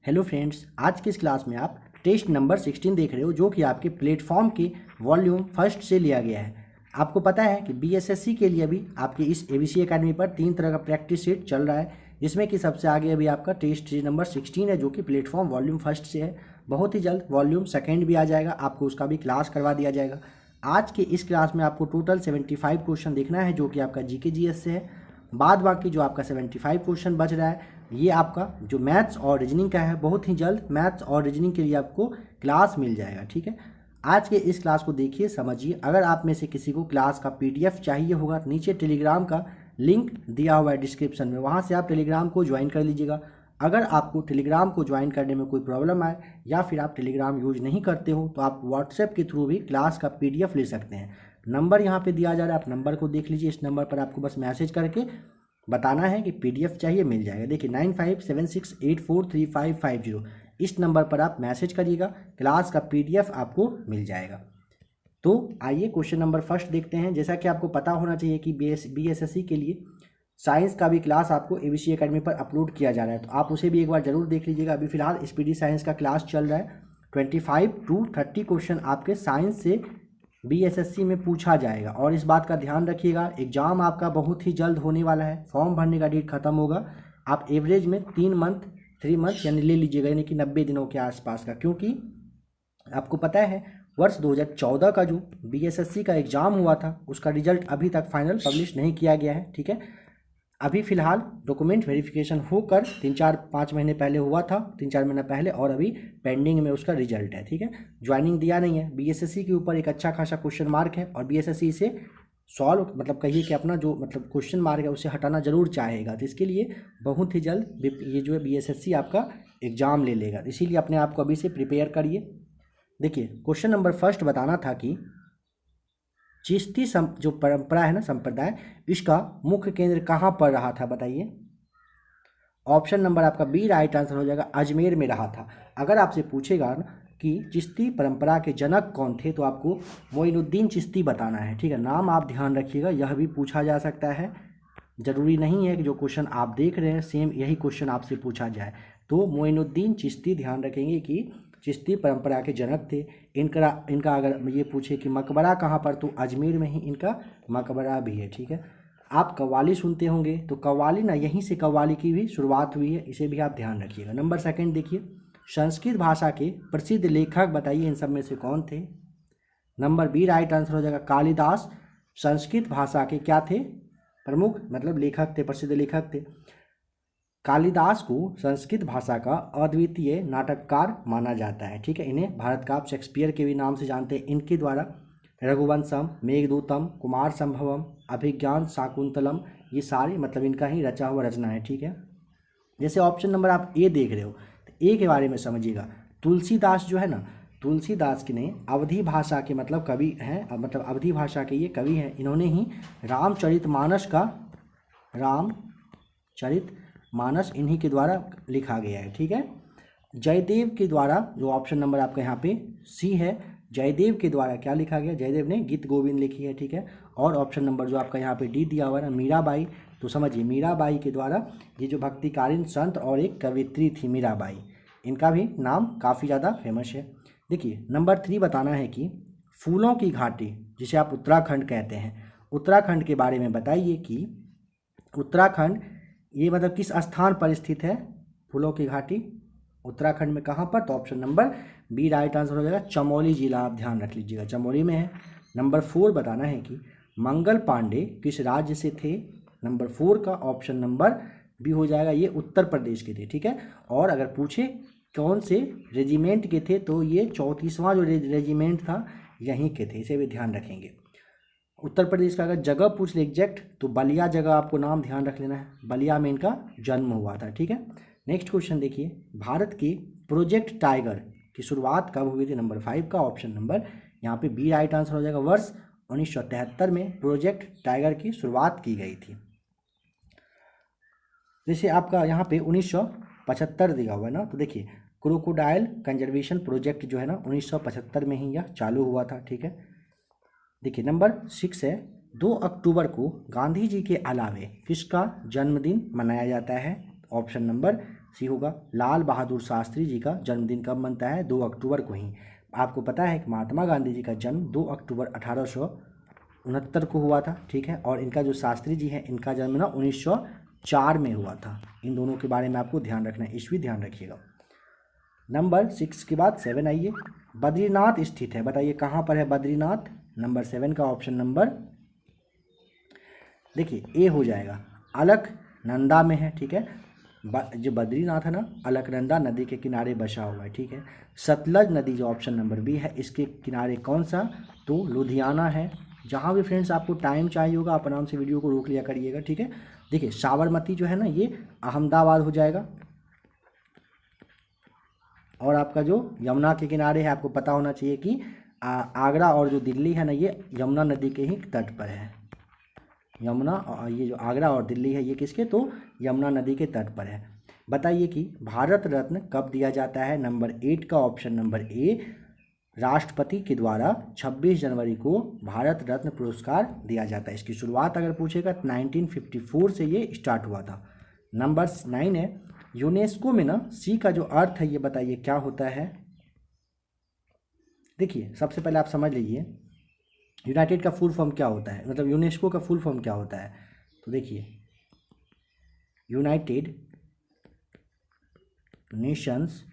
Hello friends, आज की इस क्लास में आप टेस्ट नंबर 16 देख रहे हो जो कि आपके प्लेटफॉर्म के वॉल्यूम फर्स्ट से लिया गया है। आपको पता है कि बीएसएससी के लिए भी आपकी इस एबीसी एकेडमी पर 3 तरह का प्रैक्टिस सेट चल रहा है, जिसमें कि सबसे आगे अभी आपका टेस्ट नंबर 16 है जो कि प्लेटफॉर्म वॉल्यूम फर्स्ट से है। बहुत ही जल्द वॉल्यूम सेकेंड भी आ जाएगा, आपको उसका भी क्लास करवा दिया जाएगा। आज के इस क्लास में आपको टोटल 75 क्वेश्चन देखना है जो कि आपका जीके जीएस से है। बाद बाकी जो आपका 75 क्वेश्चन बच रहा है ये आपका जो मैथ्स और रीजनिंग का है। बहुत ही जल्द मैथ्स और रीजनिंग के लिए आपको क्लास मिल जाएगा, ठीक है। आज के इस क्लास को देखिए, समझिए। अगर आप में से किसी को क्लास का पीडीएफ चाहिए होगा तो नीचे टेलीग्राम का लिंक दिया हुआ है डिस्क्रिप्शन में, वहाँ से आप टेलीग्राम को ज्वाइन कर लीजिएगा। अगर आपको टेलीग्राम को ज्वाइन करने में कोई प्रॉब्लम आए या फिर आप टेलीग्राम यूज नहीं करते हो तो आप व्हाट्सएप के थ्रू भी क्लास का पीडीएफ ले सकते हैं। नंबर यहाँ पे दिया जा रहा है, आप नंबर को देख लीजिए। इस नंबर पर आपको बस मैसेज करके बताना है कि पीडीएफ चाहिए, मिल जाएगा। देखिए 9576843550 इस नंबर पर आप मैसेज करिएगा, क्लास का पीडीएफ आपको मिल जाएगा। तो आइए क्वेश्चन नंबर फर्स्ट देखते हैं। जैसा कि आपको पता होना चाहिए कि बीएसएससी के लिए साइंस का भी क्लास आपको एबीसी एकेडमी पर अपलोड किया जा रहा है, तो आप उसे भी एक बार जरूर देख लीजिएगा। अभी फिलहाल स्पीडी साइंस का क्लास चल रहा है। 25 to 30 क्वेश्चन आपके साइंस से बीएसएससी में पूछा जाएगा। और इस बात का ध्यान रखिएगा, एग्जाम आपका बहुत ही जल्द होने वाला है। फॉर्म भरने का डेट खत्म होगा, आप एवरेज में 3 मंथ यानी ले लीजिएगा, यानी कि 90 दिनों के आसपास का। क्योंकि आपको पता है वर्ष 2014 का जो बीएसएससी का एग्ज़ाम हुआ था उसका रिजल्ट अभी तक फाइनल पब्लिश नहीं किया गया है, ठीक है। अभी फ़िलहाल डॉक्यूमेंट वेरिफिकेशन होकर 3-4-5 महीने पहले हुआ था, 3-4 महीना पहले, और अभी पेंडिंग में उसका रिजल्ट है, ठीक है। ज्वाइनिंग दिया नहीं है। बीएसएससी के ऊपर एक अच्छा खासा क्वेश्चन मार्क है और बीएसएससी इसे सॉल्व कहिए कि अपना जो क्वेश्चन मार्क है उसे हटाना जरूर चाहेगा। तो इसके लिए बहुत ही जल्द ये जो है बीएसएससी आपका एग्ज़ाम ले लेगा, इसीलिए अपने आप को अभी से प्रिपेयर करिए। देखिए क्वेश्चन नंबर फर्स्ट बताना था कि चिश्ती जो परंपरा है ना, संप्रदाय, इसका मुख्य केंद्र कहाँ पर रहा था, बताइए। ऑप्शन नंबर आपका बी राइट आंसर हो जाएगा, अजमेर में रहा था। अगर आपसे पूछेगा ना कि चिश्ती परंपरा के जनक कौन थे तो आपको मोइनुद्दीन चिश्ती बताना है, ठीक है। नाम आप ध्यान रखिएगा, यह भी पूछा जा सकता है। ज़रूरी नहीं है कि जो क्वेश्चन आप देख रहे हैं सेम यही क्वेश्चन आपसे पूछा जाए। तो मोइनुद्दीन चिश्ती ध्यान रखेंगे कि चिश्ती परंपरा के जनक थे। इनका अगर ये पूछे कि मकबरा कहाँ पर, तो अजमेर में ही इनका मकबरा भी है, ठीक है। आप कव्वाली सुनते होंगे तो कव्वाली ना, यहीं से कव्वाली की भी शुरुआत हुई है, इसे भी आप ध्यान रखिएगा। नंबर सेकंड देखिए, संस्कृत भाषा के प्रसिद्ध लेखक बताइए इन सब में से कौन थे। नंबर बी राइट आंसर हो जाएगा, कालिदास। संस्कृत भाषा के क्या थे, प्रमुख लेखक थे, प्रसिद्ध लेखक थे। कालिदास को संस्कृत भाषा का अद्वितीय नाटककार माना जाता है, ठीक है। इन्हें भारत का आप शेक्सपियर के भी नाम से जानते हैं। इनके द्वारा रघुवंशम, मेघदूतम, कुमार संभवम, अभिज्ञान शाकुंतलम, ये सारी इनका ही रचा हुआ रचना है, ठीक है। जैसे ऑप्शन नंबर आप ए देख रहे हो तो ए के बारे में समझिएगा। तुलसीदास जो है ना, तुलसीदास के ने अवधी भाषा के कवि हैं, अवधी भाषा के ये कवि हैं। इन्होंने ही रामचरितमानस इन्हीं के द्वारा लिखा गया है, ठीक है। जयदेव के द्वारा, जो ऑप्शन नंबर आपका यहाँ पे सी है, जयदेव के द्वारा क्या लिखा गया, जयदेव ने गीत गोविंद लिखी है, ठीक है। और ऑप्शन नंबर जो आपका यहाँ पे डी दिया हुआ है ना, मीराबाई, तो समझिए मीराबाई के द्वारा, ये जो भक्तिकालीन संत और एक कवित्री थी मीराबाई, इनका भी नाम काफ़ी ज़्यादा फेमस है। देखिए नंबर 3 बताना है कि फूलों की घाटी, जिसे आप उत्तराखंड कहते हैं, उत्तराखंड के बारे में बताइए कि उत्तराखंड ये किस स्थान पर स्थित है। फूलों की घाटी उत्तराखंड में कहाँ पर, तो option number B right answer हो जाएगा, चमोली जिला, आप ध्यान रख लीजिएगा, चमोली में है। नंबर 4 बताना है कि मंगल पांडे किस राज्य से थे। नंबर 4 का ऑप्शन नंबर बी हो जाएगा, ये उत्तर प्रदेश के थे, ठीक है। और अगर पूछे कौन से रेजिमेंट के थे तो ये 34वां जो रेजिमेंट था यहीं के थे, इसे भी ध्यान रखेंगे। उत्तर प्रदेश का अगर जगह पूछ ले एग्जैक्ट तो बलिया जगह आपको नाम ध्यान रख लेना है, बलिया में इनका जन्म हुआ था, ठीक है। नेक्स्ट क्वेश्चन देखिए, भारत के प्रोजेक्ट टाइगर की शुरुआत कब हुई थी। नंबर 5 का ऑप्शन नंबर यहाँ पे बी राइट आंसर हो जाएगा, वर्ष 1973 में प्रोजेक्ट टाइगर की शुरुआत की गई थी। जैसे आपका यहाँ पे 1975 दिया हुआ है ना, तो देखिए क्रोकोडाइल कंजर्वेशन प्रोजेक्ट जो है ना 1975 में ही यह चालू हुआ था, ठीक है। देखिए नंबर 6 है, 2 अक्टूबर को गांधी जी के अलावे किसका जन्मदिन मनाया जाता है। ऑप्शन नंबर सी होगा। लाल बहादुर शास्त्री जी का जन्मदिन कब मनता है? 2 अक्टूबर को ही। आपको पता है कि महात्मा गांधी जी का जन्म 2 अक्टूबर 1869 को हुआ था, ठीक है। और इनका जो शास्त्री जी हैं, इनका जन्म ना 1904 में हुआ था। इन दोनों के बारे में आपको ध्यान रखना है, ईस्वी ध्यान रखिएगा। नंबर 6 के बाद 7 आइए। बद्रीनाथ स्थित है, बताइए कहाँ पर है बद्रीनाथ? नंबर 7 का ऑप्शन नंबर देखिए ए हो जाएगा, अलकनंदा में है, ठीक है। जो बद्रीनाथ है ना, अलकनंदा नदी के किनारे बसा हुआ है, ठीक है। सतलज नदी जो ऑप्शन नंबर बी है, इसके किनारे कौन सा? तो लुधियाना है। जहाँ भी फ्रेंड्स आपको टाइम चाहिए होगा, आप आराम से वीडियो को रोक लिया करिएगा, ठीक है। देखिए साबरमती जो है ना, ये अहमदाबाद हो जाएगा। और आपका जो यमुना के किनारे है, आपको पता होना चाहिए कि आगरा और जो दिल्ली है ना, ये यमुना नदी के ही तट पर है। यमुना, ये जो आगरा और दिल्ली है, ये किसके? तो यमुना नदी के तट पर है। बताइए कि भारत रत्न कब दिया जाता है? नंबर 8 का ऑप्शन नंबर ए, राष्ट्रपति के द्वारा 26 जनवरी को भारत रत्न पुरस्कार दिया जाता है। इसकी शुरुआत अगर पूछेगा 1954 से ये स्टार्ट हुआ था। नंबर 9 है, यूनेस्को में ना सी का जो अर्थ है, ये बताइए क्या होता है? देखिए सबसे पहले आप समझ लीजिए यूनाइटेड का फुल फॉर्म क्या होता है, मतलब यूनेस्को का फुल फॉर्म क्या होता है। तो देखिए United Nations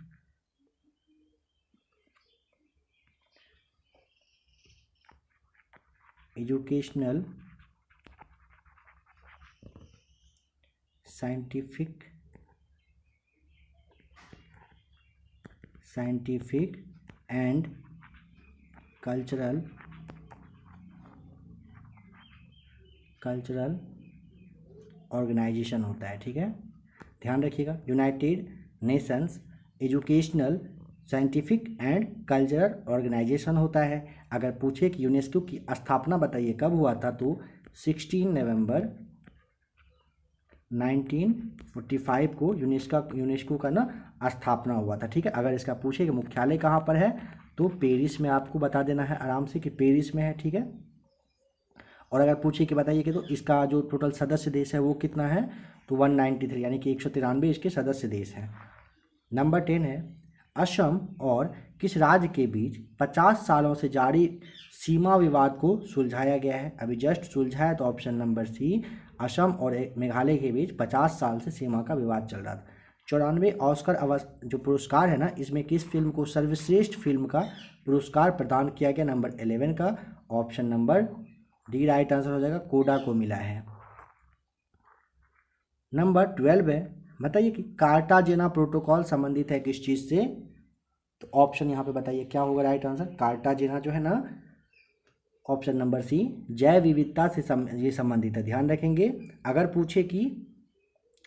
Educational Scientific and Cultural Organization होता है, ठीक है। ध्यान रखिएगा, United Nations Educational Scientific and Cultural Organization होता है। अगर पूछे कि यूनेस्को की स्थापना बताइए कब हुआ था, तो 16 नवंबर 1945 को यूनेस्को का ना स्थापना हुआ था, ठीक है। अगर इसका पूछे कि मुख्यालय कहाँ पर है, तो पेरिस में आपको बता देना है आराम से कि पेरिस में है, ठीक है। और अगर पूछे कि बताइए कि तो इसका जो टोटल सदस्य देश है वो कितना है, तो 193, यानी कि 193 इसके सदस्य देश हैं। नंबर 10 है, असम और किस राज्य के बीच 50 सालों से जारी सीमा विवाद को सुलझाया गया है? अभी जस्ट सुलझा है, तो ऑप्शन नंबर सी, असम और मेघालय के बीच 50 साल से सीमा का विवाद चल रहा था। 94 ऑस्कर जो पुरस्कार है ना, इसमें किस फिल्म को सर्वश्रेष्ठ फिल्म का पुरस्कार प्रदान किया गया? नंबर 11 का option number D right answer हो जाएगा, कोडा को मिला है। नंबर 12 है, बताइए कि कार्टाजेना प्रोटोकॉल संबंधित है किस चीज़ से? तो ऑप्शन यहाँ पे बताइए क्या होगा राइट आंसर? कार्टाजेना जो है ना, ऑप्शन नंबर सी, जैव विविधता से ये संबंधित है। ध्यान रखेंगे, अगर पूछे कि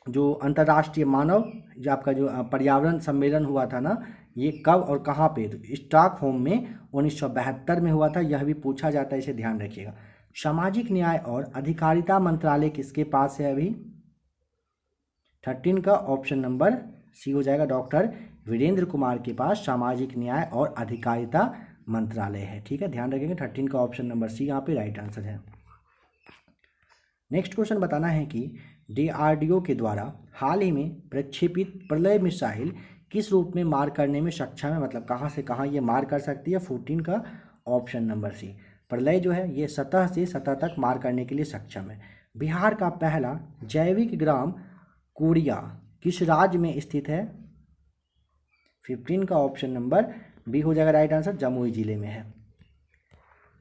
जो अंतर्राष्ट्रीय मानव जो आपका जो पर्यावरण सम्मेलन हुआ था ना, ये कब और कहाँ पे? तो स्टॉकहोम में 1972 में हुआ था, यह भी पूछा जाता है, इसे ध्यान रखिएगा। सामाजिक न्याय और अधिकारिता मंत्रालय किसके पास है अभी? 13 का ऑप्शन नंबर सी हो जाएगा, डॉक्टर वीरेंद्र कुमार के पास सामाजिक न्याय और अधिकारिता मंत्रालय है, ठीक है। ध्यान रखेंगे 13 का ऑप्शन नंबर सी यहाँ पे राइट आंसर है। नेक्स्ट क्वेश्चन बताना है कि DRDO के द्वारा हाल ही में प्रक्षेपित प्रलय मिसाइल किस रूप में मार करने में सक्षम है, मतलब कहाँ से कहाँ ये मार कर सकती है? 14 का ऑप्शन नंबर सी, प्रलय जो है ये सतह से सतह तक मार करने के लिए सक्षम है। बिहार का पहला जैविक ग्राम कोरिया किस राज्य में स्थित है? 15 का ऑप्शन नंबर बी हो जाएगा राइट आंसर, जमुई जिले में है।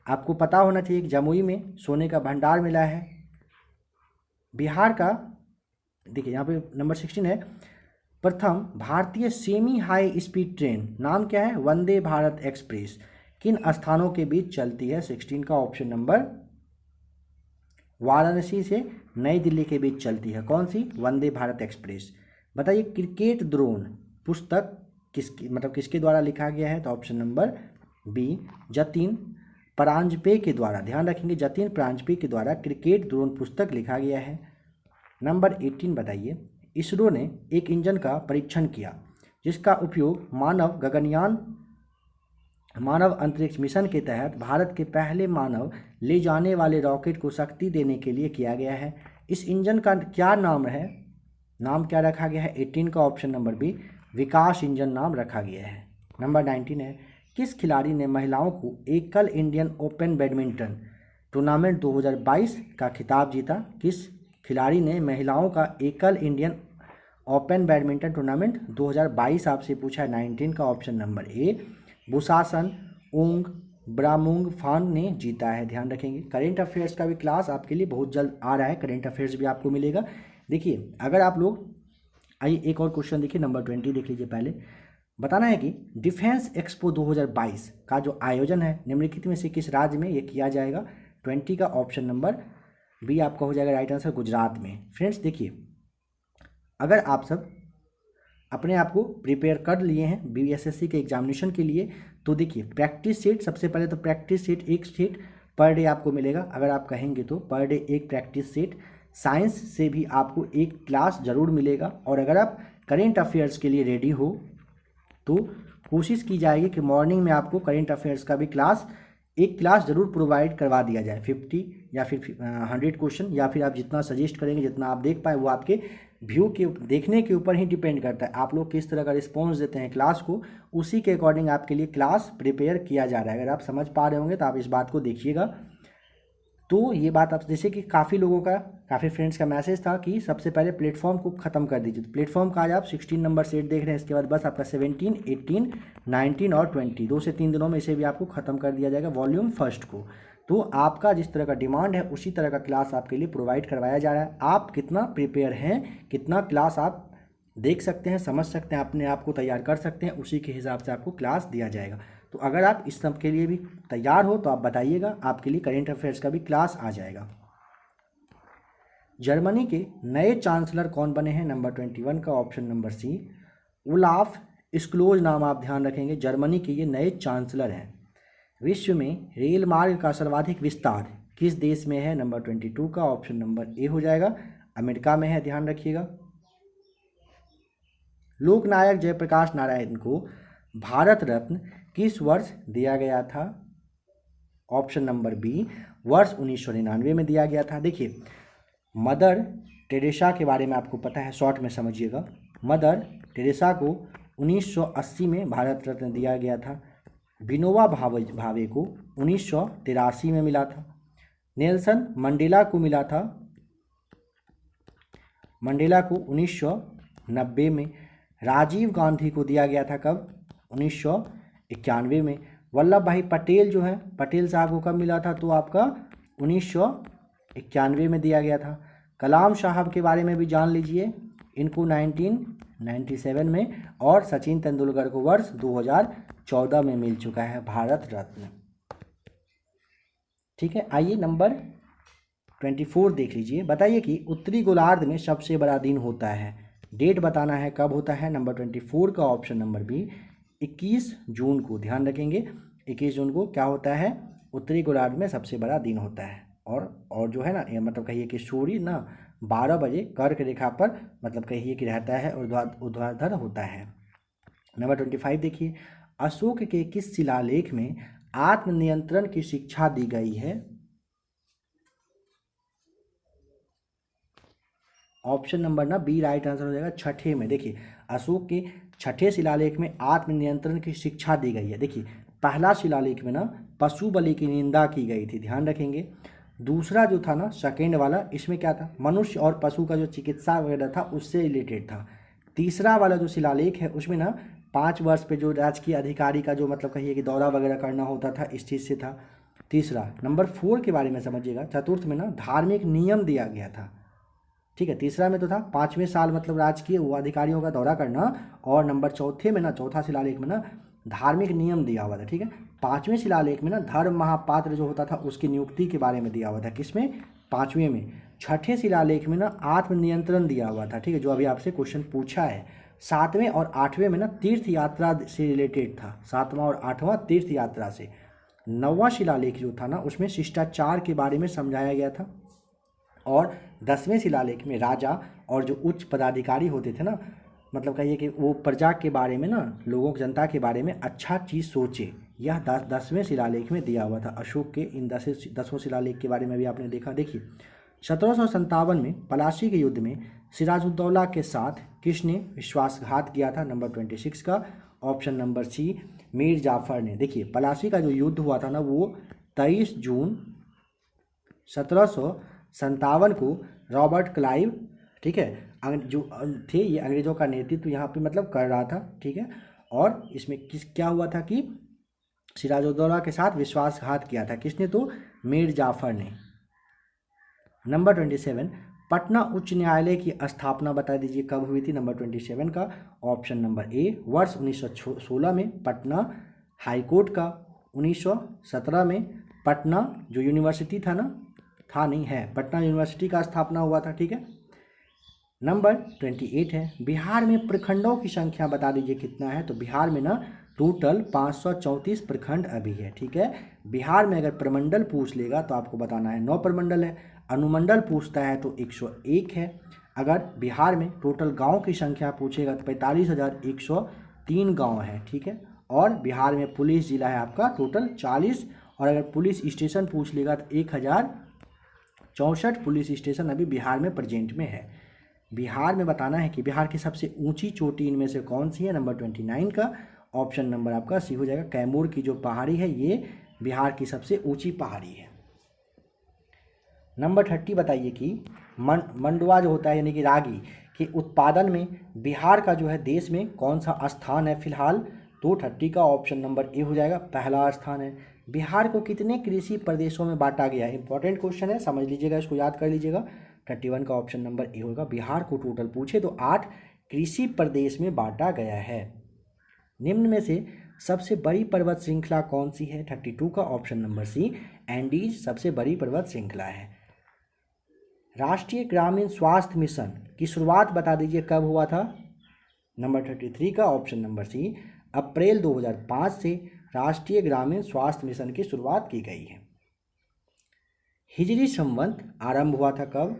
आपको पता होना चाहिए कि जमुई में सोने का भंडार मिला है। बिहार का देखिए यहाँ पे नंबर 16 है, प्रथम भारतीय सेमी हाई स्पीड ट्रेन नाम क्या है? वंदे भारत एक्सप्रेस किन स्थानों के बीच चलती है? 16 का ऑप्शन नंबर वाराणसी से नई दिल्ली के बीच चलती है। कौन सी? वंदे भारत एक्सप्रेस। बताइए क्रिकेट द्रोण पुस्तक किसके द्वारा लिखा गया है? तो option number B, Jatin Paranjape के द्वारा। ध्यान रखेंगे, जतिन परांजपे के द्वारा क्रिकेट द्रोण पुस्तक लिखा गया है। नंबर 18 बताइए, इसरो ने एक इंजन का परीक्षण किया जिसका उपयोग मानव अंतरिक्ष मिशन के तहत भारत के पहले मानव ले जाने वाले रॉकेट को शक्ति देने के लिए किया गया है। इस इंजन का क्या नाम है? नाम क्या रखा गया है? 18 का ऑप्शन नंबर बी विकास इंजन नाम रखा गया है। नंबर 19 है, किस खिलाड़ी ने महिलाओं को एकल इंडियन ओपन बैडमिंटन टूर्नामेंट 2022 का खिताब जीता? किस खिलाड़ी ने महिलाओं का एकल इंडियन ओपन बैडमिंटन टूर्नामेंट 2022 आपसे पूछा है? 19 का ऑप्शन नंबर ए बुसासन ओंग ब्रामुंग फान ने जीता है। ध्यान रखेंगे। करेंट अफेयर्स का भी क्लास आपके लिए बहुत जल्द आ रहा है, करेंट अफेयर्स भी आपको मिलेगा। देखिए अगर आप लोग, आइए एक और क्वेश्चन देखिए, नंबर 20 देख लीजिए। पहले बताना है कि डिफेंस एक्सपो 2022 का जो आयोजन है निम्नलिखित में से किस राज्य में ये किया जाएगा? 20 का ऑप्शन नंबर बी आपका हो जाएगा राइट आंसर, गुजरात में। फ्रेंड्स देखिए, अगर आप सब अपने आप को प्रिपेयर कर लिए हैं बीएसएससी के एग्जामिनेशन के लिए, तो देखिए प्रैक्टिस सेट, सबसे पहले तो प्रैक्टिस सेट एक सेट पर डे आपको मिलेगा। अगर आप कहेंगे तो पर डे एक प्रैक्टिस सेट, साइंस से भी आपको एक क्लास ज़रूर मिलेगा। और अगर आप करेंट अफेयर्स के लिए रेडी हो तो कोशिश की जाएगी कि मॉर्निंग में आपको करेंट अफेयर्स का भी क्लास, एक क्लास ज़रूर प्रोवाइड करवा दिया जाए। 50 या फिर 100 क्वेश्चन, या फिर आप जितना सजेस्ट करेंगे, जितना आप देख पाए, वो आपके व्यू के देखने के ऊपर ही डिपेंड करता है। आप लोग किस तरह का रिस्पॉन्स देते हैं क्लास को, उसी के अकॉर्डिंग आपके लिए क्लास प्रिपेयर किया जा रहा है। अगर आप समझ पा रहे होंगे तो आप इस बात को देखिएगा। तो ये बात आप, जैसे कि काफ़ी लोगों का, काफ़ी फ्रेंड्स का मैसेज था कि सबसे पहले प्लेटफॉर्म को ख़त्म कर दीजिए। तो प्लेटफॉर्म का आज आप 16 नंबर सेट देख रहे हैं, इसके बाद बस आपका 17, 18, 19 और 20 2 से 3 दिनों में इसे भी आपको ख़त्म कर दिया जाएगा वॉल्यूम फर्स्ट को। तो आपका जिस तरह का डिमांड है उसी तरह का क्लास आपके लिए प्रोवाइड करवाया जा रहा है। आप कितना प्रिपेयर हैं, कितना क्लास आप देख सकते हैं, समझ सकते हैं, अपने आप को तैयार कर सकते हैं, उसी के हिसाब से आपको क्लास दिया जाएगा। तो अगर आप इस सब के लिए भी तैयार हो तो आप बताइएगा, आपके लिए करेंट अफेयर्स का भी क्लास आ जाएगा। जर्मनी के नए चांसलर कौन बने हैं? नंबर 21 का ऑप्शन नंबर सी ओलाफ स्क्लोज नाम आप ध्यान रखेंगे। जर्मनी के ये नए चांसलर हैं। विश्व में रेल मार्ग का सर्वाधिक विस्तार किस देश में है? नंबर 22 का ऑप्शन नंबर ए हो जाएगा, अमेरिका में है। ध्यान रखिएगा। लोकनायक जयप्रकाश नारायण को भारत रत्न किस वर्ष दिया गया था? ऑप्शन नंबर बी वर्ष 1999 में दिया गया था। देखिए मदर टेरेसा के बारे में आपको पता है, शॉर्ट में समझिएगा। मदर टेरेसा को 1980 में भारत रत्न दिया गया था। विनोबा भावे को 1983 में मिला था। नेल्सन मंडेला को मिला था, मंडेला को 1990 में। राजीव गांधी को दिया गया था कब? 1991 में। वल्लभ भाई पटेल जो है, पटेल साहब को कब मिला था? तो आपका 1991 में दिया गया था। कलाम साहब के बारे में भी जान लीजिए, इनको 1997 में, और सचिन तेंदुलकर को वर्ष 2014 में मिल चुका है भारत रत्न। ठीक है, आइए नंबर 24 देख लीजिए। बताइए कि उत्तरी गोलार्ध में सबसे बड़ा दिन होता है, डेट बताना है कब होता है। नंबर 24 का ऑप्शन नंबर बी 21 जून को। ध्यान रखेंगे 21 जून को क्या होता है? उत्तरी गोलार्ध में सबसे बड़ा दिन होता है। और जो है ना, ये मतलब कहिए कि सूर्य ना 12 बजे कर्क रेखा पर मतलब कहिए कि रहता है और ऊर्ध्वाधर होता है। नंबर 25 देखिए, अशोक के किस शिलालेख में आत्मनियंत्रण की शिक्षा दी गई है? ऑप्शन नंबर ना बी राइट आंसर हो जाएगा, छठे में। देखिए अशोक के छठे शिलालेख में आत्मनियंत्रण की शिक्षा दी गई है। देखिए पहला शिलालेख में ना पशु बलि की निंदा की गई थी, ध्यान रखेंगे। दूसरा जो था ना सेकेंड वाला, इसमें क्या था? मनुष्य और पशु का जो चिकित्सा वगैरह था उससे रिलेटेड था। तीसरा वाला जो शिलालेख है उसमें ना 5 वर्ष पे जो राजकीय अधिकारी का जो मतलब कहिए कि दौरा वगैरह करना होता था, इस चीज़ से था। तीसरा नंबर 4 के बारे में समझिएगा। चतुर्थ में ना धार्मिक नियम दिया गया था। ठीक है, तीसरा में तो था 5वें साल मतलब राजकीय वो अधिकारियों का दौरा करना, और नंबर चौथे में ना, चौथा शिलालेख में ना धार्मिक नियम दिया हुआ था। ठीक है, 5वें शिलालेख में ना धर्म महापात्र जो होता था उसकी नियुक्ति के बारे में दिया हुआ था। किसमें? 5वें में। छठे शिलालेख में ना आत्मनियंत्रण दिया हुआ था। ठीक है, जो अभी आपसे क्वेश्चन पूछा है। 7वें और 8वें में ना तीर्थ यात्रा से रिलेटेड था, 7वां और 8वां तीर्थ यात्रा से। 9वां शिलालेख जो था ना उसमें शिष्टाचार के बारे में समझाया गया था। और 10वें शिलालेख में राजा और जो उच्च पदाधिकारी होते थे ना, मतलब कहिए कि वो प्रजा के बारे में ना, लोगों की जनता के बारे में अच्छा चीज़ सोचे, यह 10वें शिलालेख में दिया हुआ था। अशोक के इन 10वें शिलालेख के बारे में भी आपने देखा। देखिए 1757 में पलासी के युद्ध में सिराजुद्दौला के साथ किसने विश्वासघात किया था? नंबर 26 का option number C Mir Jafar ने। देखिए पलासी का जो युद्ध हुआ था ना वो 23 जून 1757 को रॉबर्ट क्लाइव, ठीक है, जो थे ये अंग्रेजों का नेतृत्व यहाँ पे मतलब कर रहा था, ठीक है। और इसमें क्या हुआ था कि सिराजुद्दौला के साथ विश्वासघात किया था किसने? तो मीर जाफर ने। नंबर 27 पटना उच्च न्यायालय की स्थापना बता दीजिए कब हुई थी? नंबर 27 का ऑप्शन नंबर ए वर्ष 1916 में पटना हाईकोर्ट का, 1917 में पटना जो यूनिवर्सिटी था ना, था नहीं है, पटना यूनिवर्सिटी का स्थापना हुआ था, ठीक है। नंबर 28 है बिहार में प्रखंडों की संख्या बता दीजिए कितना है? तो बिहार में ना टोटल 534 प्रखंड अभी है, ठीक है। बिहार में अगर प्रमंडल पूछ लेगा तो आपको बताना है 9 प्रमंडल है, अनुमंडल पूछता है तो 101 है। अगर बिहार में टोटल गांव की संख्या पूछेगा तो 45,103 गांव है, ठीक है। और बिहार में पुलिस जिला है आपका टोटल 40, और अगर पुलिस स्टेशन पूछ लेगा तो 1064 पुलिस स्टेशन अभी बिहार में प्रेजेंट में है। बिहार में बताना है कि बिहार की सबसे ऊंची चोटी इनमें से कौन सी है? नंबर 29 का ऑप्शन नंबर आपका सी हो जाएगा। कैमूर की जो पहाड़ी है ये बिहार की सबसे ऊंची पहाड़ी है। नंबर 30 बताइए कि मंडुआ जो होता है यानी कि रागी के उत्पादन में बिहार का जो है देश में कौन सा स्थान है फिलहाल? तो 30 का ऑप्शन नंबर ए हो जाएगा, पहला स्थान है। बिहार को कितने कृषि प्रदेशों में बांटा गया है? इंपॉर्टेंट क्वेश्चन है, समझ लीजिएगा, इसको याद कर लीजिएगा। 31 का ऑप्शन नंबर ए होगा। बिहार को टोटल पूछे तो 8 कृषि प्रदेश में बांटा गया है। निम्न में से सबसे बड़ी पर्वत श्रृंखला कौन सी है? 32 का ऑप्शन नंबर सी एंडीज सबसे बड़ी पर्वत श्रृंखला है। राष्ट्रीय ग्रामीण स्वास्थ्य मिशन की शुरुआत बता दीजिए कब हुआ था? नंबर 33 का ऑप्शन नंबर सी अप्रैल 2005 से राष्ट्रीय ग्रामीण स्वास्थ्य मिशन की शुरुआत की गई है। हिजरी संवत आरंभ हुआ था कब?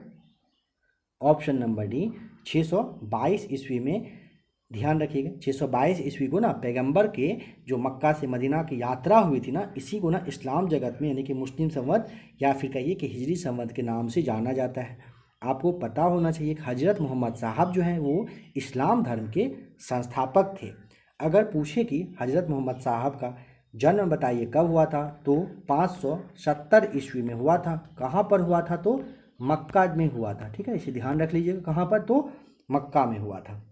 ऑप्शन नंबर डी 622 ईस्वी में। ध्यान रखिएगा 622 ईस्वी को ना पैगंबर के जो मक्का से मदीना की यात्रा हुई थी ना, इसी को ना इस्लाम जगत में यानी कि मुस्लिम संवत या फिर कहिए कि हिजरी संवत के नाम से जाना जाता है। आपको पता होना चाहिए कि हजरत मोहम्मद साहब जो हैं वो इस्लाम धर्म के संस्थापक थे। अगर पूछे कि हजरत मोहम्मद साहब का जन्म बताइए कब हुआ था? तो 570 ईस्वी में हुआ था। कहाँ पर हुआ था? तो मक्का में हुआ था, ठीक है, इसे ध्यान रख लीजिएगा। कहाँ पर? तो मक्का में हुआ था।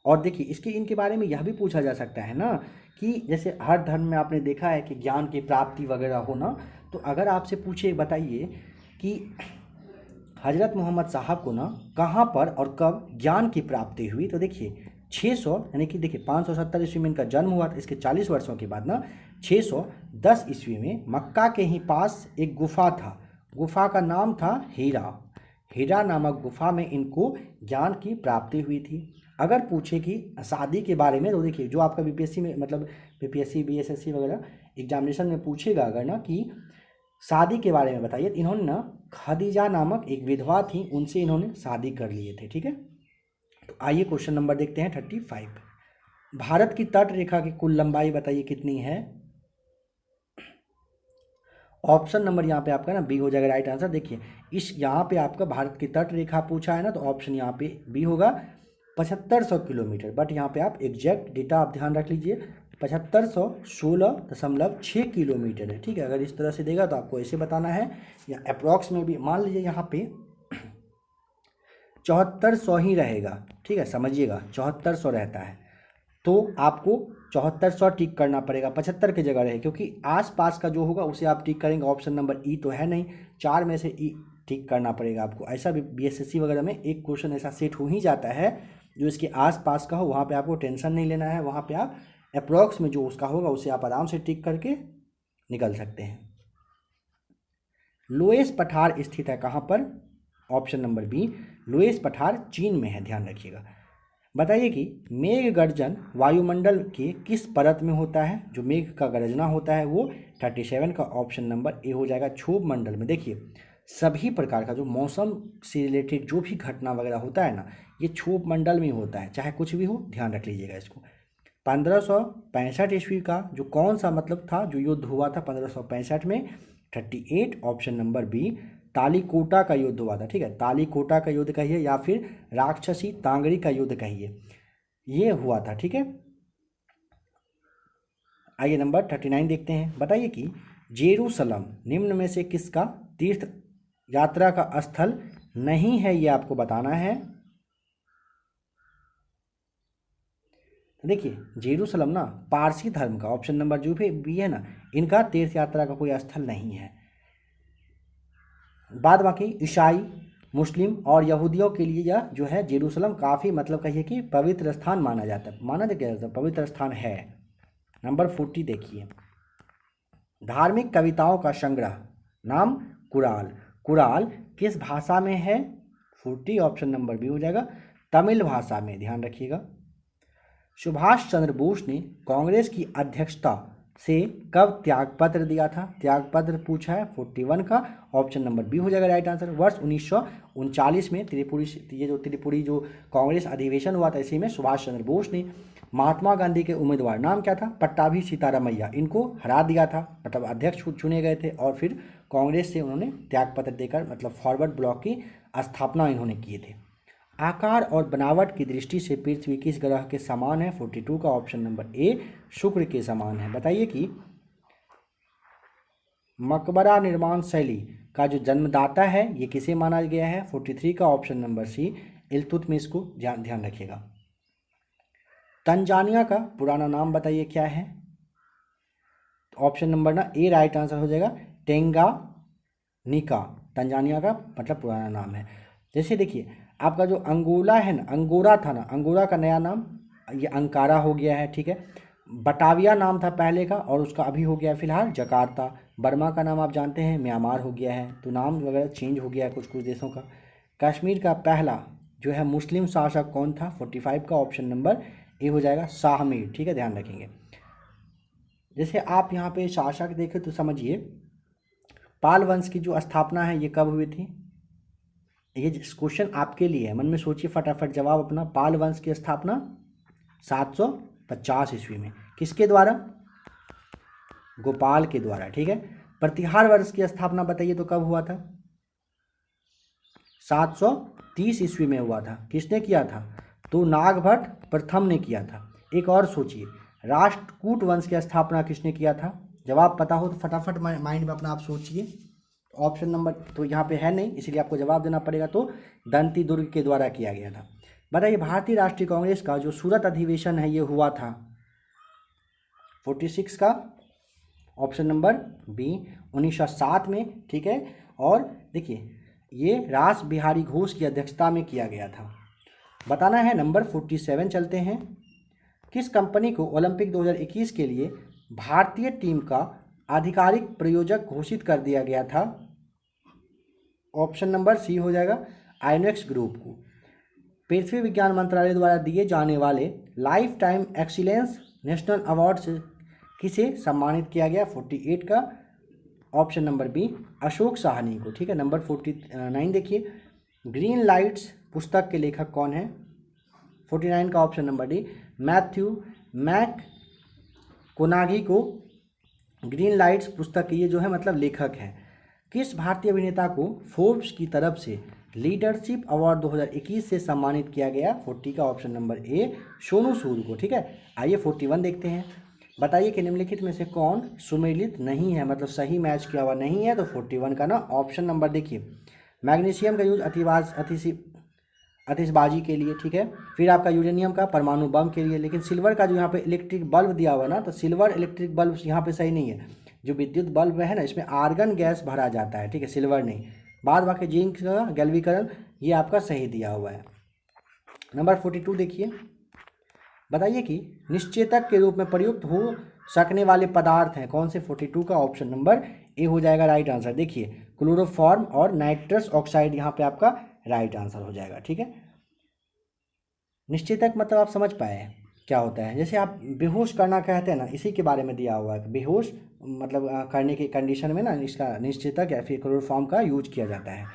और देखिए इसके इनके बारे में यह भी पूछा जा सकता है ना कि जैसे हर धर्म में आपने देखा है कि ज्ञान की प्राप्ति वगैरह हो ना, तो अगर आपसे पूछे बताइए कि हजरत मोहम्मद साहब को ना कहाँ पर और कब ज्ञान की प्राप्ति हुई? तो देखिए 600 यानी कि देखिए 570 ईस्वी में इनका जन्म हुआ था। इसके 40 वर्षों के बाद ना 610 ईस्वी में मक्का के ही पास एक गुफा था, गुफा का नाम था हीरा। हीरा नामक गुफा में इनको ज्ञान की प्राप्ति हुई थी। अगर पूछे कि शादी के बारे में, तो देखिए जो आपका बीपीएससी में मतलब बीपीएससी बीएसएससी वगैरह एग्जामिनेशन में पूछेगा अगर ना कि शादी के बारे में बताइए, इन्होंने ना खदीजा नामक एक विधवा थी, उनसे इन्होंने शादी कर लिए थे, ठीक है। तो आइए क्वेश्चन नंबर देखते हैं 35। भारत की तट रेखा की कुल लंबाई बताइए कितनी है? ऑप्शन नंबर यहाँ पे आपका ना बी हो जाएगा राइट आंसर। देखिए इस यहाँ पे आपका भारत की तट रेखा पूछा है ना, तो ऑप्शन यहाँ पे बी होगा 7500 किलोमीटर। बट यहाँ पे आप एग्जैक्ट डेटा आप ध्यान रख लीजिए, 7516.6 किलोमीटर है, ठीक है। अगर इस तरह से देगा तो आपको ऐसे बताना है, या अप्रॉक्स में भी मान लीजिए यहाँ पे 7400 ही रहेगा, ठीक है, समझिएगा 7400 रहता है, तो आपको 7400 टिक करना पड़ेगा, 75 की जगह रहे, क्योंकि आसपास का जो होगा उसे आप टिक करेंगे। ऑप्शन नंबर ई तो है नहीं, 4 में से ई टिक करना पड़ेगा आपको। ऐसा भी बीएसएससी वगैरह में एक क्वेश्चन ऐसा सेट हो ही जाता है जो इसके आसपास का हो, वहाँ पे आपको टेंशन नहीं लेना है, वहाँ पे आप अप्रॉक्स में जो उसका होगा उसे आप आराम से टिक करके निकल सकते हैं। लोएस पठार स्थित है कहाँ पर? ऑप्शन नंबर बी लोएस पठार चीन में है, ध्यान रखिएगा। बताइए कि मेघ गर्जन वायुमंडल के किस परत में होता है? जो मेघ का गर्जना होता है वो 37 का ऑप्शन नंबर ए हो जाएगा, क्षोभ मंडल में। देखिए सभी प्रकार का जो मौसम से रिलेटेड जो भी घटना वगैरह होता है ना, ये क्षोभ मंडल में होता है, चाहे कुछ भी हो, ध्यान रख लीजिएगा इसको। 1565 ईस्वी का जो कौन सा मतलब था जो युद्ध हुआ था 1565 में, 38 ऑप्शन नंबर बी तालीकोटा का युद्ध हुआ था। ठीक है, तालीकोटा का युद्ध कहिए या फिर राक्षसी तांगड़ी का युद्ध कहिए, ये हुआ था। ठीक है, आइए नंबर 39 देखते हैं। बताइए कि जेरूसलम निम्न में से किसका तीर्थ यात्रा का स्थल नहीं है, ये आपको बताना है। देखिए जेरूसलम ना पारसी धर्म का, ऑप्शन नंबर जो भी है ना, इनका तीर्थ यात्रा का कोई स्थल नहीं है। बाद बाकी ईसाई, मुस्लिम और यहूदियों के लिए यह जो है जेरूसलम काफ़ी मतलब कहिए कि पवित्र स्थान माना जाता है, माना जाता है पवित्र स्थान है। नंबर 40 देखिए, धार्मिक कविताओं का संग्रह नाम कुराल, कुराल किस भाषा में है? 40 ऑप्शन नंबर बी हो जाएगा, तमिल भाषा में, ध्यान रखिएगा। सुभाष चंद्र बोस ने कांग्रेस की अध्यक्षता से कब त्यागपत्र दिया था? त्यागपत्र पूछा है 41 का, ऑप्शन नंबर बी हो जाएगा राइट आंसर। वर्ष 1939 में त्रिपुरी जो कांग्रेस अधिवेशन हुआ था, इसी में सुभाष चंद्र बोस ने महात्मा गांधी के उम्मीदवार, नाम क्या था? पट्टाभी सीतारामैया, इनको हरा दिया था, मतलब अध्यक्ष चुने गए थे और फिर कांग्रेस से उन्होंने त्यागपत्र देकर मतलब फॉरवर्ड ब्लॉक की स्थापना इन्होंने किए थे। आकार और बनावट की दृष्टि से पृथ्वी किस ग्रह के समान है? 42 का, ऑप्शन नंबर ए शुक्र के समान है। बताइए कि मकबरा निर्माण शैली का जो जन्मदाता है ये किसे माना गया है? 43 का, ऑप्शन नंबर सी इल्तुतमिश को, ध्यान रखिएगा। तंजानिया का पुराना नाम बताइए क्या है? ऑप्शन नंबर ना ए राइट आंसर हो जाएगा, टेंगानिका, तंजानिया का मतलब पुराना नाम है। जैसे देखिए आपका जो अंगोला है ना, अंगोरा था ना, अंगोरा का नया नाम ये अंकारा हो गया है। ठीक है, बटाविया नाम था पहले का और उसका अभी हो गया है फिलहाल जकार्ता। बर्मा का नाम आप जानते हैं म्यांमार हो गया है, तो नाम वगैरह चेंज हो गया है कुछ कुछ देशों का। कश्मीर का पहला जो है मुस्लिम शासक कौन था? 45 का, ऑप्शन नंबर ए हो जाएगा शाह मीर। ठीक है, ध्यान रखेंगे। जैसे आप यहाँ पे शासक देखें तो समझिए पाल वंश की जो स्थापना है ये कब हुई थी? ये क्वेश्चन आपके लिए है, मन में सोचिए फटाफट जवाब अपना। पाल वंश की स्थापना 750 ईस्वी में, किसके द्वारा? गोपाल के द्वारा। ठीक है, प्रतिहार वंश की स्थापना बताइए तो कब हुआ था? 730 ईस्वी में हुआ था। किसने किया था? तो नागभट्ट प्रथम ने किया था। एक और सोचिए, राष्ट्रकूट वंश की स्थापना किसने किया था? जवाब पता हो तो फटाफट माइंड में अपना आप सोचिए। ऑप्शन नंबर तो यहाँ पे है नहीं, इसलिए आपको जवाब देना पड़ेगा, तो दंती दुर्ग के द्वारा किया गया था। बताइए भारतीय राष्ट्रीय कांग्रेस का जो सूरत अधिवेशन है ये हुआ था 46 का, ऑप्शन नंबर बी 1907 में। ठीक है, और देखिए ये रास बिहारी घोष की अध्यक्षता में किया गया था। बताना है। नंबर 47 चलते हैं। किस कंपनी को ओलंपिक 2021 के लिए भारतीय टीम का आधिकारिक प्रायोजक घोषित कर दिया गया था? ऑप्शन नंबर सी हो जाएगा आइनोक्स ग्रुप को। पृथ्वी विज्ञान मंत्रालय द्वारा दिए जाने वाले lifetime excellence national award से किसे सम्मानित किया गया? 48 का, option number B Ashok Sahni को। ठीक है, नंबर 49 देखिए, ग्रीन लाइट्स पुस्तक के लेखक कौन है? 49 का, ऑप्शन नंबर डी मैथ्यू मैककोनागी को ग्रीन लाइट्स पुस्तक के ये जो है मतलब लेखक हैं। किस भारतीय अभिनेता को फोर्ब्स की तरफ से लीडरशिप अवार्ड 2021 से सम्मानित किया गया? 40 का, option number A Sonu Sood को। ठीक है, आइए 41 देखते हैं। बताइए कि निम्नलिखित में से कौन सुमेलित नहीं है, मतलब सही मैच किया हुआ नहीं है? तो 41 का ना ऑप्शन नंबर देखिए, मैग्नीशियम का यूज आतिशबाजी के लिए। ठीक है, फिर आपका यूरेनियम का परमाणु बम के लिए, लेकिन सिल्वर का जो यहाँ पे इलेक्ट्रिक बल्ब दिया हुआ ना, तो सिल्वर इलेक्ट्रिक बल्ब यहाँ पे सही नहीं है। जो विद्युत बल्ब है ना इसमें आर्गन गैस भरा जाता है, ठीक है, सिल्वर नहीं। बाद बाकी जिंक का गैल्वीकरण ये आपका सही दिया हुआ है। नंबर 42 देखिए, बताइए कि निश्चेतक के रूप में प्रयुक्त हो सकने वाले पदार्थ हैं कौन से? 42 का, ऑप्शन नंबर ए हो जाएगा राइट आंसर। देखिए क्लोरोफॉर्म और नाइट्रस ऑक्साइड यहाँ पे आपका राइट आंसर हो जाएगा। ठीक है, निश्चेतक मतलब आप समझ पाए क्या होता है? जैसे आप बेहोश करना कहते हैं ना, इसी के बारे में दिया हुआ है। बेहोश मतलब करने की कंडीशन में ना इसका निश्चेतक या फिर क्लोरोफॉर्म का यूज किया जाता है।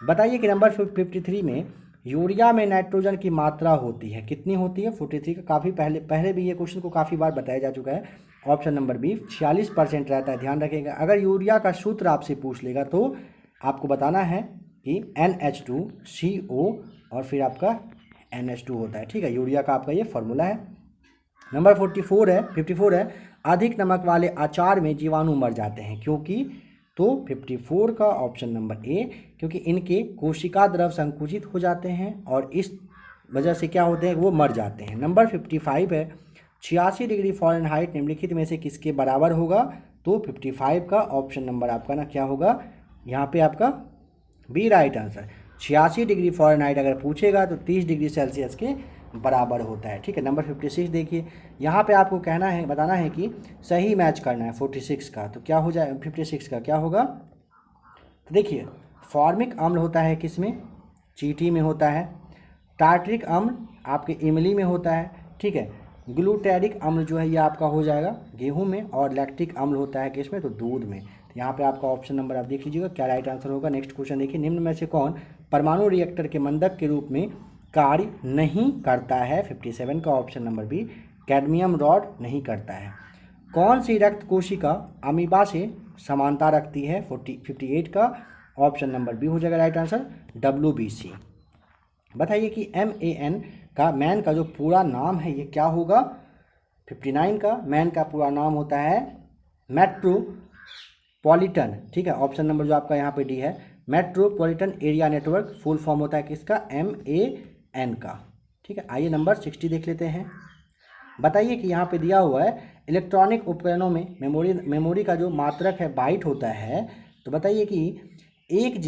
बताइए कि नंबर 53 में यूरिया में नाइट्रोजन की मात्रा होती है, कितनी होती है 43 का। काफ़ी पहले भी ये क्वेश्चन को काफ़ी बार बताया जा चुका है। ऑप्शन नंबर बी 46% रहता है, ध्यान रखिएगा। अगर यूरिया का सूत्र आपसे पूछ लेगा तो आपको बताना है कि NH2CO और फिर आपका NH2 होता है, ठीक है। यूरिया का आपका ये फॉर्मूला है। नंबर 54 है, अधिक नमक वाले अचार में जीवाणु मर जाते हैं क्योंकि, तो 54 का ऑप्शन नंबर ए, क्योंकि इनके कोशिका द्रव संकुचित हो जाते हैं और इस वजह से क्या होते हैं, वो मर जाते हैं। नंबर 55 है, 86 डिग्री फ़ारेनहाइट निम्नलिखित में से किसके बराबर होगा, तो 55 का ऑप्शन नंबर आपका ना क्या होगा, यहाँ पे आपका B right answer. 86 degree Fahrenheit अगर पूछेगा तो 30 डिग्री सेल्सियस के बराबर होता है, ठीक है। नंबर 56 देखिए, यहाँ पे आपको कहना है, बताना है कि सही मैच करना है 46 का, तो क्या हो जाए 56 का क्या होगा। तो देखिए फॉर्मिक अम्ल होता है किसमें, चींटी में होता है। टार्टरिक अम्ल आपके इमली में होता है, ठीक है। ग्लूटेरिक अम्ल जो है ये आपका हो जाएगा गेहूं में, और लैक्टिक अम्ल होता है किसमें, तो दूध में। तो यहाँ पे आपका ऑप्शन नंबर आप देख लीजिएगा क्या राइट आंसर होगा। नेक्स्ट क्वेश्चन देखिए, निम्न में से कौन परमाणु रिएक्टर के मंदक के रूप में कार्य नहीं करता है। 57 का option number B, cadmium rod नहीं करता है। कौन सी रक्त कोशिका अमीबा से समानता रखती है, 58 का ऑप्शन नंबर बी हो जाएगा राइट आंसर, WBC। बताइए कि मैन का जो पूरा नाम है ये क्या होगा। 59 का मैन का पूरा नाम होता है मेट्रोपॉलिटन, ठीक है। ऑप्शन नंबर जो आपका यहाँ पे डी है, metropolitan area network full form होता है किसका, MAN का, ठीक है। आइए नंबर 60 देख लेते हैं। बताइए कि यहाँ पे दिया हुआ है इलेक्ट्रॉनिक उपकरणों में मेमोरी का जो मात्रक है बाइट होता है। तो बताइए कि 1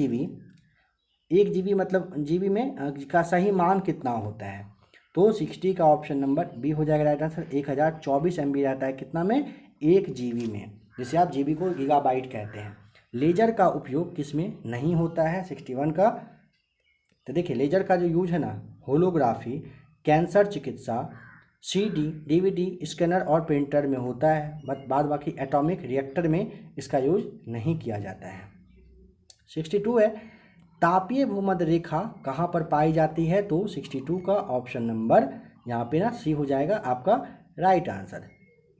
GB मतलब GB में का सही मान कितना होता है, तो 60 का ऑप्शन नंबर बी हो जाएगा राइट आंसर। 1024 MB रहता है कितना में, 1 GB में, जिसे आप GB को गीगाबाइट कहते हैं। लेजर का उपयोग किसमें नहीं होता है, 61 का। तो देखिए लेजर का जो यूज है ना, होलोग्राफी, कैंसर चिकित्सा, CD DVD स्कैनर और प्रिंटर में होता है, बाद बाकी एटॉमिक रिएक्टर में इसका यूज नहीं किया जाता है। 62 है, तापीय भूमध्य रेखा कहाँ पर पाई जाती है, तो 62 का ऑप्शन नंबर यहाँ पे ना सी हो जाएगा आपका राइट आंसर।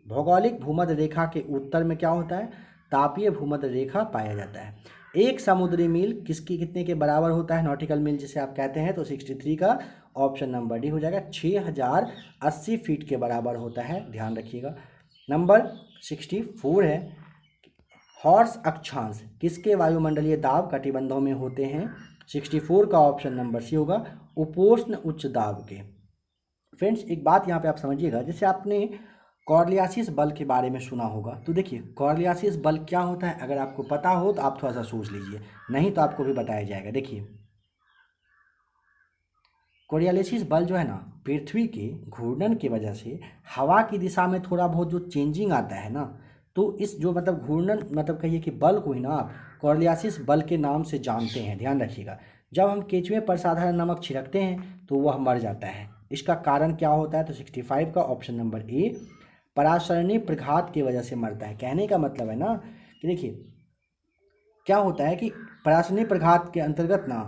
भौगोलिक भूमध्य रेखा के उत्तर में क्या होता है, तापीय भूमध्य रेखा पाया जाता है। एक समुद्री मील कितने के बराबर होता है, नॉटिकल मील जिसे आप कहते हैं, तो 63 का ऑप्शन नंबर डी हो जाएगा, 6080 फीट के बराबर होता है, ध्यान रखिएगा। नंबर 64 है, हॉर्स अक्षांश किसके वायुमंडलीय दाब कटिबंधों में होते हैं, 64 का ऑप्शन नंबर सी होगा, उपोष्ण उच्च दाब के। फ्रेंड्स एक बात यहाँ पे आप समझिएगा, जैसे आपने कॉर्लियासिस बल के बारे में सुना होगा, तो देखिए कॉर्लियासिस बल क्या होता है, अगर आपको पता हो तो आप थोड़ा सा सोच लीजिए, नहीं तो आपको भी बताया जाएगा। देखिए कॉर्लियासिस बल जो है ना, पृथ्वी के घूर्णन की वजह से हवा की दिशा में थोड़ा बहुत जो चेंजिंग आता है ना, तो इस जो मतलब घूर्णन मतलब कहिए कि बल को ही ना आप कॉर्लियासिस बल के नाम से जानते हैं, ध्यान रखिएगा। जब हम केंचुए पर साधारण नमक छिड़कते हैं तो वह मर जाता है, इसका कारण क्या होता है, तो 65 का ऑप्शन नंबर ए, परासरणी प्रघात की वजह से मरता है। कहने का मतलब है ना कि देखिए क्या होता है कि परासरणी प्रघात के अंतर्गत ना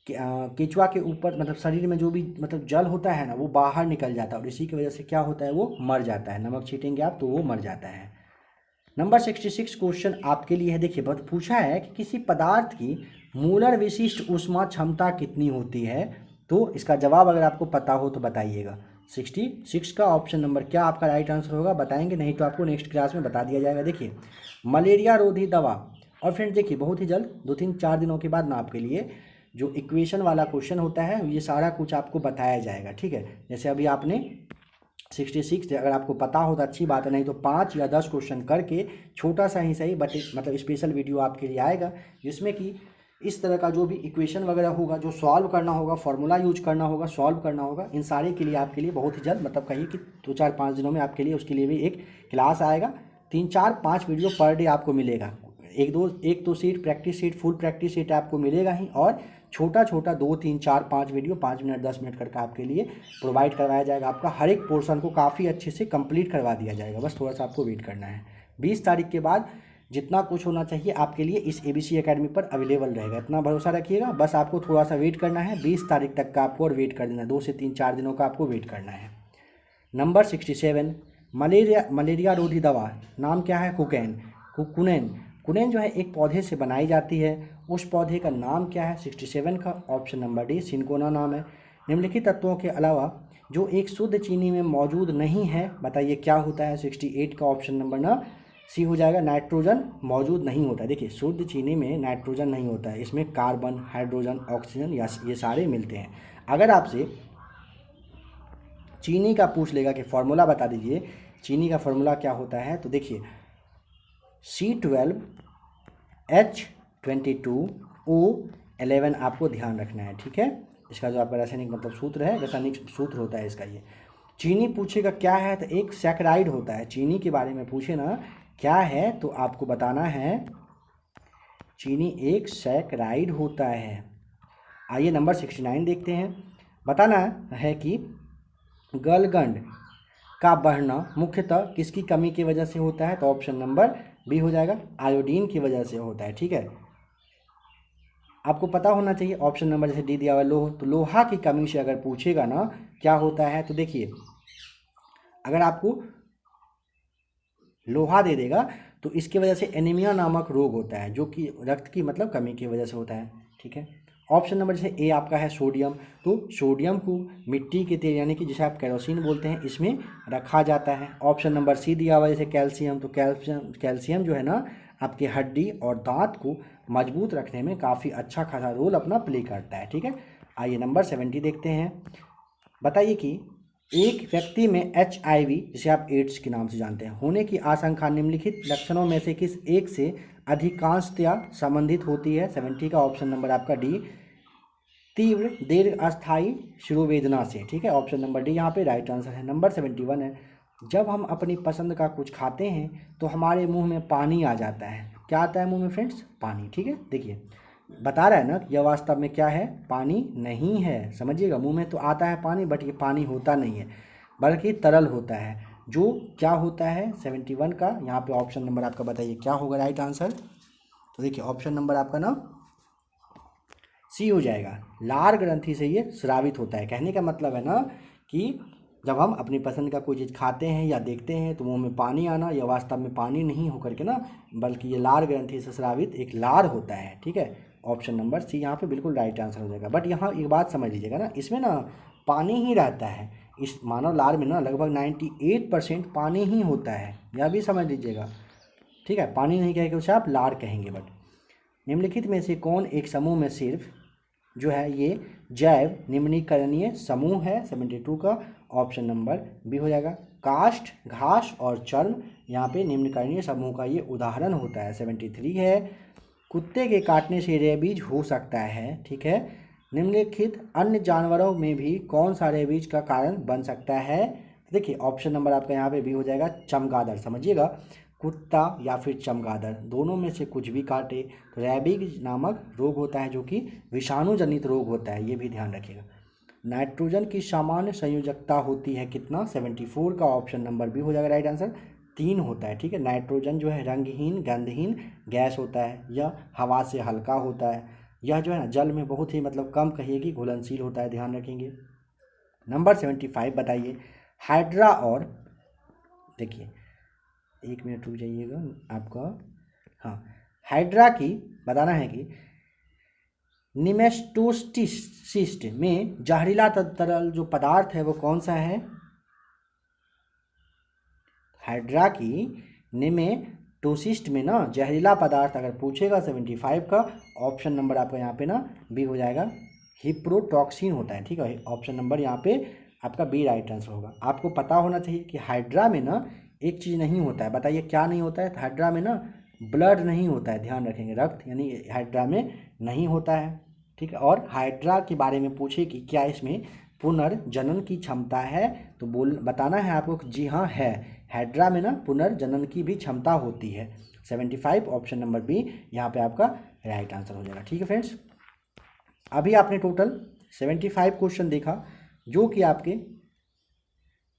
केंचुआ के ऊपर मतलब शरीर में जो भी मतलब जल होता है ना वो बाहर निकल जाता है, और इसी की वजह से क्या होता है, वो मर जाता है। नमक छीटेंगे आप तो वो मर जाता है। नंबर 66 क्वेश्चन आपके लिए है, देखिए बहुत पूछा है कि किसी पदार्थ की मूलर विशिष्ट ऊष्मा क्षमता कितनी होती है, तो इसका जवाब अगर आपको पता हो तो बताइएगा। 66 का ऑप्शन नंबर क्या आपका राइट आंसर होगा, बताएंगे नहीं तो आपको नेक्स्ट क्लास में बता दिया जाएगा। देखिए मलेरिया रोधी दवा, और फ्रेंड्स देखिए बहुत ही जल्द 2-3-4 दिनों के बाद ना आपके लिए जो इक्वेशन वाला क्वेश्चन होता है ये सारा कुछ आपको बताया जाएगा, ठीक है। जैसे अभी आपने 66 अगर आपको पता हो तो अच्छी बात है, नहीं तो 5 या 10 क्वेश्चन करके छोटा सा ही सही बट मतलब स्पेशल वीडियो आपके लिए आएगा, जिसमें कि इस तरह का जो भी इक्वेशन वगैरह होगा, जो सॉल्व करना होगा, फार्मूला यूज करना होगा, सॉल्व करना होगा, इन सारे के लिए आपके लिए बहुत ही जल्द मतलब कहिए कि 2-4-5 दिनों में आपके लिए उसके लिए भी एक क्लास आएगा। 3-4-5 वीडियो पर डे आपको मिलेगा, एक तो seat practice seat full practice seat आपको मिलेगा ही, और छोटा 2-3-4-5 वीडियो 5 मिनट 10 मिनट करके आपके लिए प्रोवाइड करवाया जाएगा। आपका हर एक पोर्शन को काफ़ी अच्छे से कंप्लीट करवा दिया जाएगा, बस थोड़ा सा आपको वेट करना है। 20 तारीख के बाद जितना कुछ होना चाहिए आपके लिए इस ABC एकेडमी पर अवेलेबल रहेगा, इतना भरोसा रखिएगा। बस आपको थोड़ा सा वेट करना है, 20 तारीख तक का आपको और वेट कर देना है, 2 से 3-4 दिनों का आपको वेट करना है। नंबर 67, मलेरिया रोधी दवा नाम क्या है? कुनेन। कुनेन जो है एक पौधे से बनाई जाती है, उस पौधे का नाम क्या है? 67 का ऑप्शन नंबर डी सिनकोना नाम है। निम्नलिखित तत्वों के अलावा जो एक शुद्ध चीनी में मौजूद नहीं है, बताइए क्या होता है? 68 का ऑप्शन नंबर ना सी हो जाएगा, नाइट्रोजन मौजूद नहीं होता है। देखिए शुद्ध चीनी में नाइट्रोजन नहीं होता है, इसमें कार्बन, हाइड्रोजन, ऑक्सीजन या ये सारे मिलते हैं। अगर आपसे चीनी का पूछ लेगा कि फॉर्मूला बता दीजिए, चीनी का फॉर्मूला क्या होता है, तो देखिए C12H22O11 आपको ध्यान रखना है, ठीक है। इसका जो आपका रासायनिक मतलब सूत्र है, रासायनिक सूत्र होता है इसका ये। चीनी पूछेगा क्या है, तो एक सैकराइड होता है। चीनी के बारे में पूछे ना क्या है, तो आपको बताना है चीनी एक सैकराइड होता है। आइए नंबर 69 देखते हैं। बताना है कि गलगंड का बढ़ना मुख्यतः किसकी कमी की वजह से होता है, तो ऑप्शन नंबर बी हो जाएगा, आयोडीन की वजह से होता है, ठीक है। आपको पता होना चाहिए ऑप्शन नंबर जैसे डी दिया हुआ लोह, तो लोहा की कमी से अगर पूछेगा ना क्या होता है, तो देखिए अगर आपको लोहा दे देगा तो इसकी वजह से एनीमिया नामक रोग होता है, जो कि रक्त की मतलब कमी की वजह से होता है, ठीक है। ऑप्शन नंबर जैसे ए आपका है सोडियम, तो सोडियम को मिट्टी के तेल यानी कि जिसे आप केरोसिन बोलते हैं इसमें रखा जाता है। ऑप्शन नंबर सी दिया हुआ जैसे कैल्शियम, तो कैल्शियम जो है ना आपके हड्डी और दांत को मजबूत रखने में काफ़ी अच्छा खासा रोल अपना प्ले करता है, ठीक है। आइए नंबर 70 देखते हैं। बताइए कि एक व्यक्ति में HIV जिसे आप एड्स के नाम से जानते हैं होने की आशंका निम्नलिखित लक्षणों में से किस एक से अधिकांशतया संबंधित होती है? 70 का ऑप्शन नंबर आपका डी, तीव्र दीर्घ अस्थायी शिरोवेदना से, ठीक है। ऑप्शन नंबर डी यहाँ पे राइट आंसर है। नंबर 71 है, जब हम अपनी पसंद का कुछ खाते हैं तो हमारे मुंह में पानी आ जाता है। क्या आता है मुंह में फ्रेंड्स? पानी, ठीक है। देखिए बता रहा है ना यह वास्तव में क्या है? पानी नहीं है, समझिएगा। मुंह में तो आता है पानी, बट ये पानी होता नहीं है बल्कि तरल होता है। जो क्या होता है 71 का यहाँ पे ऑप्शन नंबर आपका बताइए क्या होगा राइट आंसर? तो देखिए ऑप्शन नंबर आपका ना सी हो जाएगा, लार ग्रंथि से ये स्रावित होता है। कहने का मतलब है ना कि जब हम अपनी पसंद का कोई चीज़ खाते हैं या देखते हैं तो मुंह में पानी आना, यह वास्तव में पानी नहीं होकर के ना बल्कि ये लार ग्रंथि से स्रावित एक लार होता है, ठीक है। ऑप्शन नंबर सी यहाँ पे बिल्कुल राइट आंसर हो जाएगा। बट यहाँ एक बात समझ लीजिएगा ना, इसमें ना पानी ही रहता है। इस मानव लार में ना लगभग 98% पानी ही होता है, यह भी समझ लीजिएगा, ठीक है। पानी नहीं कहेंगे उसे आप लार कहेंगे। बट निम्नलिखित में से कौन एक समूह में सिर्फ जो है ये जैव निम्नीकरणीय समूह है? 72 का ऑप्शन नंबर बी हो जाएगा, काष्ठ, घास और चर्म यहाँ पे निम्नकरणीय समूह का ये उदाहरण होता है। 73 है, कुत्ते के काटने से रेबीज हो सकता है, ठीक है। निम्नलिखित अन्य जानवरों में भी कौन सा रेबीज का कारण बन सकता है? देखिए ऑप्शन नंबर आपका यहाँ पे बी हो जाएगा, चमगादड़। समझिएगा कुत्ता या फिर चमगादड़ दोनों में से कुछ भी काटे तो रैबीज नामक रोग होता है, जो कि विषाणु जनित रोग होता है, ये भी ध्यान रखिएगा। नाइट्रोजन की सामान्य संयोजकता होती है कितना? 74 का ऑप्शन नंबर बी हो जाएगा राइट आंसर, 3 होता है, ठीक है। नाइट्रोजन जो है रंगहीन गंधहीन गैस होता है, यह हवा से हल्का होता है, यह जो है ना जल में बहुत ही मतलब कम कहिएगी घुलनशील होता है, ध्यान रखेंगे। नंबर 75 बताइए, हाइड्रा और देखिए 1 मिनट रुक जाइएगा आपका, हाँ हाइड्रा की बताना है कि निमेटोसिस्ट में जहरीला तरल जो पदार्थ है वो कौन सा है? हाइड्रा की निमेटोसिस्ट में ना जहरीला पदार्थ अगर पूछेगा 75 का ऑप्शन नंबर आपका यहाँ पे ना बी हो जाएगा, हिप्रोटॉक्सिन होता है, ठीक है। ऑप्शन नंबर यहाँ पे आपका बी राइट आंसर होगा। आपको पता होना चाहिए कि हाइड्रा में ना एक चीज़ नहीं होता है, बताइए क्या नहीं होता है? तो हाइड्रा में ना ब्लड नहीं होता है, ध्यान रखेंगे, रक्त यानी हाइड्रा में नहीं होता है, ठीक है। और हाइड्रा के बारे में पूछे कि क्या इसमें पुनर्जनन की क्षमता है, तो बताना है आपको जी हाँ है, हाइड्रा में ना पुनर्जनन की भी क्षमता होती है। 75 ऑप्शन नंबर बी यहाँ पे आपका राइट आंसर हो जाएगा, ठीक है फ्रेंड्स। अभी आपने टोटल 75 क्वेश्चन देखा जो कि आपके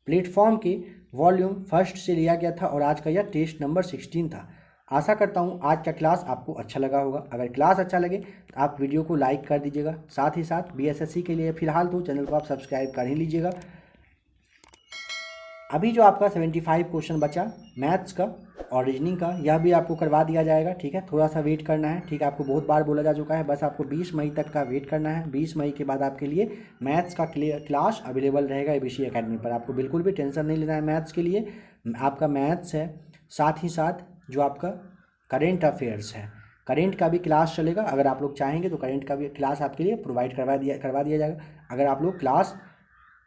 प्लेटफॉर्म के वॉल्यूम फर्स्ट से लिया गया था और आज का यह टेस्ट नंबर 16 था। आशा करता हूँ आज का क्लास आपको अच्छा लगा होगा। अगर क्लास अच्छा लगे तो आप वीडियो को लाइक कर दीजिएगा। साथ ही साथ बीएसएससी के लिए फ़िलहाल तो चैनल को आप सब्सक्राइब कर ही लीजिएगा। अभी जो आपका 75 क्वेश्चन बचा मैथ्स का और रीजनिंग का, यह भी आपको करवा दिया जाएगा। ठीक है, थोड़ा सा वेट करना है। ठीक है, आपको बहुत बार बोला जा चुका है, बस आपको 20 मई तक का वेट करना है। 20 मई के बाद आपके लिए मैथ्स का क्लास अवेलेबल रहेगा एबीसी एकेडमी पर। आपको बिल्कुल भी टेंशन नहीं लेना है मैथ्स के लिए। आपका मैथ्स है, साथ ही साथ जो आपका करेंट अफेयर्स है, करेंट का भी क्लास चलेगा। अगर आप लोग चाहेंगे तो करेंट का भी क्लास आपके लिए प्रोवाइड करवा दिया जाएगा। अगर आप लोग क्लास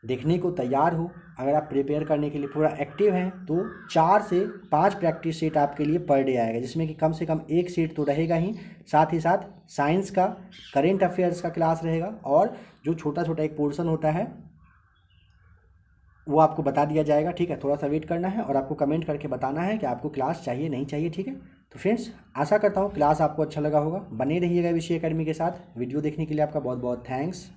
देखने को तैयार हो, अगर आप प्रिपेयर करने के लिए पूरा एक्टिव हैं, तो 4 से 5 प्रैक्टिस सेट आपके लिए पर डे आएगा, जिसमें कि कम से कम 1 सेट तो रहेगा ही। साथ ही साथ साइंस का, करेंट अफेयर्स का क्लास रहेगा, और जो छोटा छोटा एक पोर्शन होता है वो आपको बता दिया जाएगा। ठीक है, थोड़ा सा वेट करना है और आपको कमेंट करके बताना है कि आपको क्लास चाहिए नहीं चाहिए। ठीक है, तो फ्रेंड्स आशा करता हूँ क्लास आपको अच्छा लगा होगा। बने रहिएगा एबीसी एकेडमी के साथ। वीडियो देखने के लिए आपका बहुत बहुत थैंक्स।